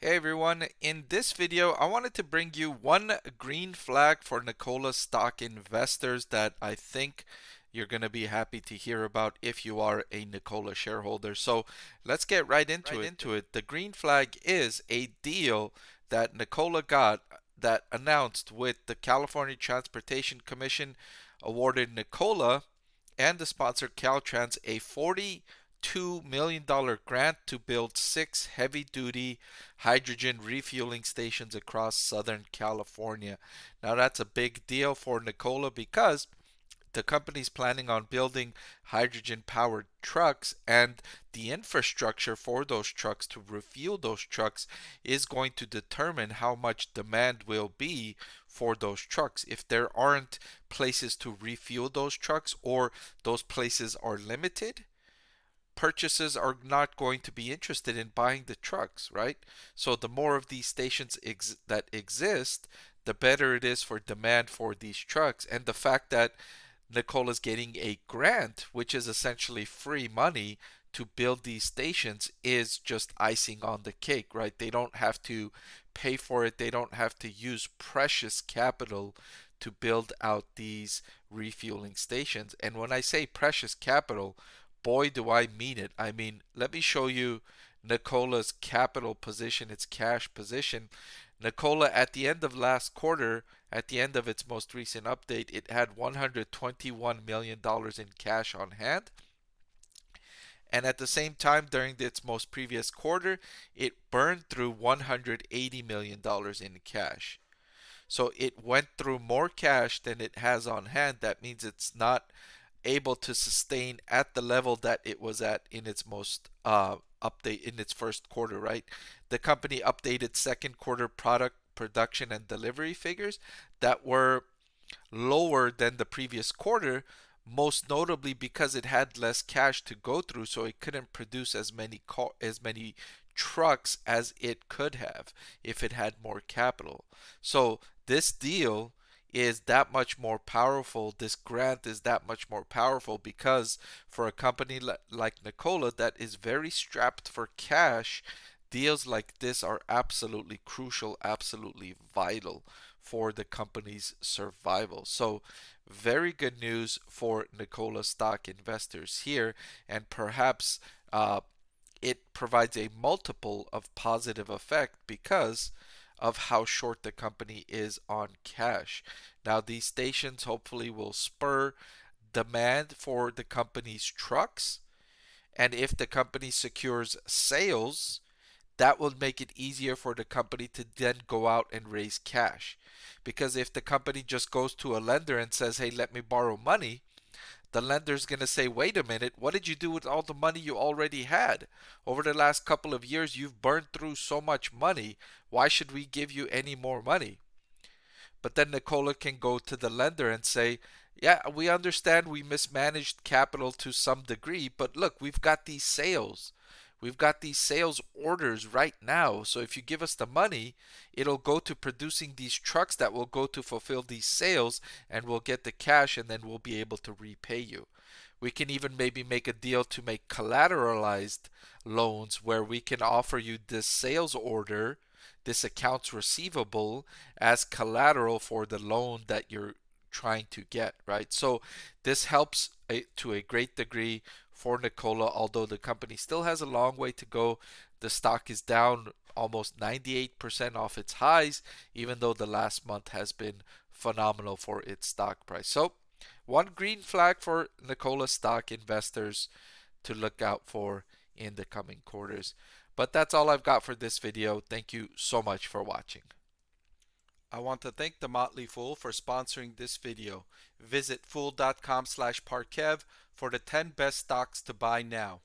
Hey everyone, in this video I wanted to bring you one green flag for Nikola stock investors that I think you're going to be happy to hear about if you are a Nikola shareholder. So let's get right into it. The green flag is a deal that Nikola got that announced with the California Transportation Commission awarded Nikola and the sponsor Caltrans a $42 million grant to build 6 heavy-duty hydrogen refueling stations across Southern California. Now that's a big deal for Nikola because the company's planning on building hydrogen powered trucks, and the infrastructure for those trucks to refuel those trucks is going to determine how much demand will be for those trucks. If there aren't places to refuel those trucks, or those places are limited, purchasers are not going to be interested in buying the trucks, right? So the more of these stations that exist, the better it is for demand for these trucks. And the fact that Nikola's getting a grant, which is essentially free money to build these stations, is just icing on the cake, right? They don't have to pay for it. They don't have to use precious capital to build out these refueling stations. And when I say precious capital, boy, do I mean it. I mean, let me show you Nikola's capital position, its cash position. Nikola, at the end of last quarter, at the end of its most recent update, it had $121 million in cash on hand. And at the same time, during its most previous quarter, it burned through $180 million in cash. So it went through more cash than it has on hand. That means it's not able to sustain at the level that it was at in its most update in its first quarter, right? The company updated second quarter product production and delivery figures that were lower than the previous quarter, most notably because it had less cash to go through, so it couldn't produce as many trucks as it could have if it had more capital. So this deal is that much more powerful. This grant is that much more powerful because for a company like Nikola that is very strapped for cash, deals like this are absolutely crucial, absolutely vital for the company's survival. So, very good news for Nikola stock investors here, and perhaps it provides a multiple of positive effect because of how short the company is on cash. Now, these stations hopefully will spur demand for the company's trucks, and if the company secures sales, that will make it easier for the company to then go out and raise cash. Because if the company just goes to a lender and says, hey, let me borrow money, the lender's going to say, wait a minute, what did you do with all the money you already had? Over the last couple of years, you've burned through so much money. Why should we give you any more money? But then Nikola can go to the lender and say, yeah, we understand we mismanaged capital to some degree, but look, we've got these sales. We've got these sales orders right now. So if you give us the money, it'll go to producing these trucks that will go to fulfill these sales, and we'll get the cash, and then we'll be able to repay you. We can even maybe make a deal to make collateralized loans where we can offer you this sales order, this accounts receivable, as collateral for the loan that you're trying to get, right? So this helps to a great degree for Nikola, although the company still has a long way to go. The stock is down almost 98% off its highs, even though the last month has been phenomenal for its stock price. So one green flag for Nikola stock investors to look out for in the coming quarters. But that's all I've got for this video. Thank you so much for watching. I want to thank the Motley Fool for sponsoring this video. Visit fool.com/Parkev for the 10 best stocks to buy now.